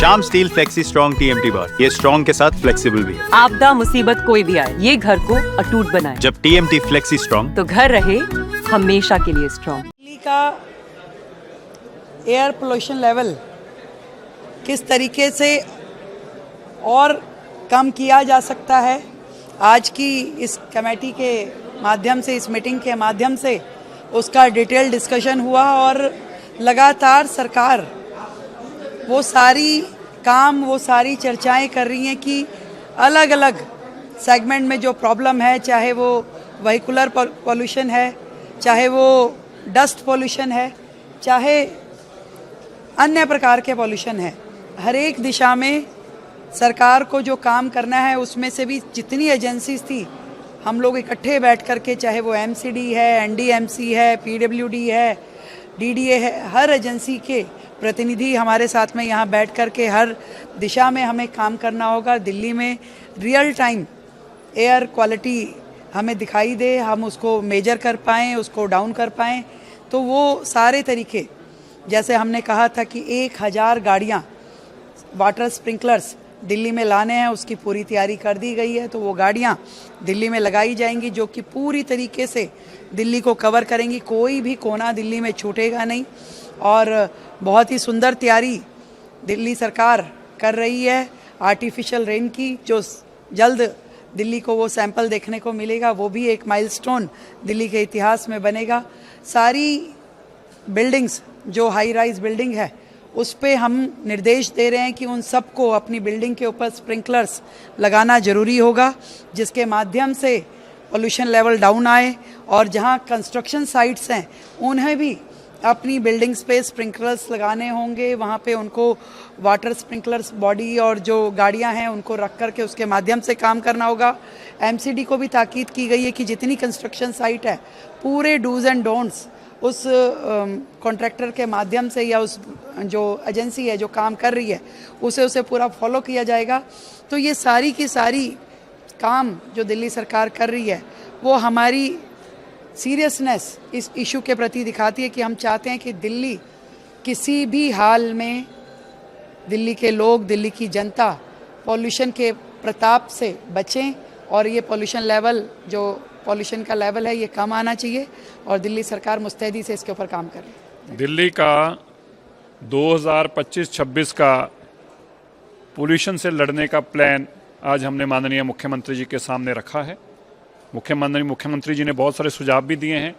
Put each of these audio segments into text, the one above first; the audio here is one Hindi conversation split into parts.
Shyam steel flexi strong TMT बार, ये स्ट्रॉन्ग के साथ फ्लेक्सिबल भी है। आपदा मुसीबत कोई भी आए, ये घर को अटूट बनाए। जब TMT फ्लेक्सी स्ट्रॉन्ग, तो घर रहे हमेशा के लिए स्ट्रॉन्ग। दिल्ली का एयर पोल्यूशन लेवल किस तरीके से और कम किया जा सकता है, आज की इस कमेटी के माध्यम से, इस मीटिंग के माध्यम से उसका डिटेल डिस्कशन हुआ। और लगातार सरकार वो सारी चर्चाएं कर रही हैं कि अलग अलग सेगमेंट में जो प्रॉब्लम है, चाहे वो व्हीकुलर पॉल्यूशन है, चाहे वो डस्ट पॉल्यूशन है, चाहे अन्य प्रकार के पॉल्यूशन है, हर एक दिशा में सरकार को जो काम करना है, उसमें से भी जितनी एजेंसीज थी हम लोग इकट्ठे बैठ कर के, चाहे वो MCD है, NDMC है, PWD है, DDA है, हर एजेंसी के प्रतिनिधि हमारे साथ में यहाँ बैठ कर के हर दिशा में हमें काम करना होगा। दिल्ली में रियल टाइम एयर क्वालिटी हमें दिखाई दे, हम उसको मेजर कर पाएँ, उसको डाउन कर पाएँ। तो वो सारे तरीके, जैसे हमने कहा था कि 1000 गाड़ियाँ वाटर स्प्रिंकलर्स दिल्ली में लाने हैं, उसकी पूरी तैयारी कर दी गई है। तो वो गाड़ियाँ दिल्ली में लगाई जाएंगी जो कि पूरी तरीके से दिल्ली को कवर करेंगी, कोई भी कोना दिल्ली में छूटेगा नहीं। और बहुत ही सुंदर तैयारी दिल्ली सरकार कर रही है आर्टिफिशियल रेन की, जो जल्द दिल्ली को वो सैंपल देखने को मिलेगा, वो भी एक माइलस्टोन दिल्ली के इतिहास में बनेगा। सारी बिल्डिंग्स जो हाई राइज बिल्डिंग है, उस पे हम निर्देश दे रहे हैं कि उन सबको अपनी बिल्डिंग के ऊपर स्प्रिंकलर्स लगाना ज़रूरी होगा, जिसके माध्यम से पोल्यूशन लेवल डाउन आए। और जहां कंस्ट्रक्शन साइट्स हैं, उन्हें भी अपनी बिल्डिंग्स पे स्प्रिंकलर्स लगाने होंगे। वहां पे उनको वाटर स्प्रिंकलर्स बॉडी और जो गाड़ियां हैं उनको रख करके उसके माध्यम से काम करना होगा। MCD को भी ताकीद की गई है कि जितनी कंस्ट्रक्शन साइट है, पूरे डूज एंड डोंट्स उस कॉन्ट्रैक्टर के माध्यम से या उस जो एजेंसी है जो काम कर रही है उसे पूरा फॉलो किया जाएगा। तो ये सारी की सारी काम जो दिल्ली सरकार कर रही है, वो हमारी सीरियसनेस इस इशू के प्रति दिखाती है कि हम चाहते हैं कि दिल्ली किसी भी हाल में, दिल्ली के लोग, दिल्ली की जनता पॉल्यूशन के प्रताप से बचें। और ये पॉल्यूशन का लेवल है, ये कम आना चाहिए और दिल्ली सरकार मुस्तैदी से इसके ऊपर काम कर रही है। दिल्ली का 2025-26 का पोल्यूशन से लड़ने का प्लान आज हमने माननीय मुख्यमंत्री जी के सामने रखा है। मुख्यमंत्री जी ने बहुत सारे सुझाव भी दिए हैं।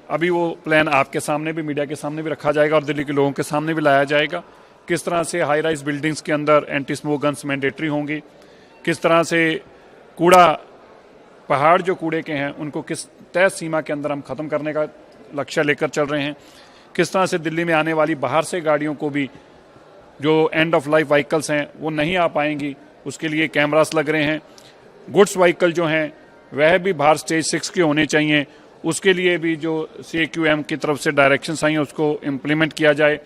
अभी वो प्लान आपके सामने भी, मीडिया के सामने भी रखा जाएगा और दिल्ली के लोगों के सामने भी लाया जाएगा। किस तरह से हाई राइज बिल्डिंग्स के अंदर एंटी स्मोक गन्स मैंडेटरी होंगी, किस तरह से कूड़ा, पहाड़ जो कूड़े के हैं उनको किस तय सीमा के अंदर हम ख़त्म करने का लक्ष्य लेकर चल रहे हैं, किस तरह से दिल्ली में आने वाली बाहर से गाड़ियों को भी, जो एंड ऑफ लाइफ व्हीकल्स हैं वो नहीं आ पाएंगी, उसके लिए कैमरास लग रहे हैं। गुड्स व्हीकल जो हैं वह भी बाहर स्टेज 6 के होने चाहिए, उसके लिए भी जो CAQM की तरफ से डायरेक्शंस आई हैं उसको इम्प्लीमेंट किया जाए।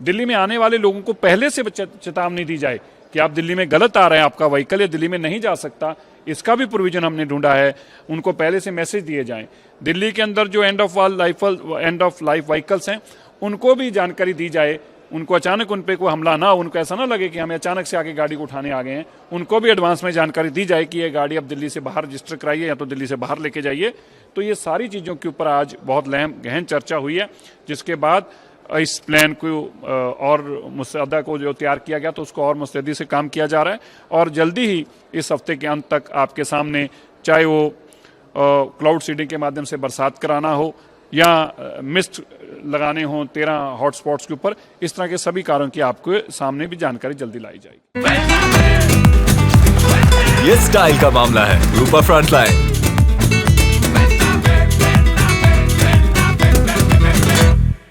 दिल्ली में आने वाले लोगों को पहले से चेतावनी दी जाए कि आप दिल्ली में गलत आ रहे हैं, आपका व्हीकल ये दिल्ली में नहीं जा सकता, इसका भी प्रोविजन हमने ढूंढा है। उनको पहले से मैसेज दिए जाएं। दिल्ली के अंदर जो एंड ऑफ लाइफ व्हीकल्स हैं उनको भी जानकारी दी जाए, उनको अचानक उन पे कोई हमला ना हो, उनको ऐसा ना लगे कि हमें अचानक से आके गाड़ी को उठाने आ गए हैं। उनको भी एडवांस में जानकारी दी जाए कि ये गाड़ी अब दिल्ली से बाहर रजिस्टर कराइए या तो दिल्ली से बाहर लेके जाइए। तो ये सारी चीज़ों के ऊपर आज बहुत गहन चर्चा हुई है, जिसके बाद इस प्लान को और मुस्तैदा को जो तैयार किया गया तो उसको और मुस्तैदी से काम किया जा रहा है। और जल्दी ही इस हफ्ते के अंत तक आपके सामने, चाहे वो क्लाउड सीडिंग के माध्यम से बरसात कराना हो या मिस्ट लगाने हो 13 हॉटस्पॉट्स के ऊपर, इस तरह के सभी कार्यों की आपको सामने भी जानकारी जल्दी लाई जाएगी। ये स्टाइल का मामला है, रूपा फ्रंटलाइन।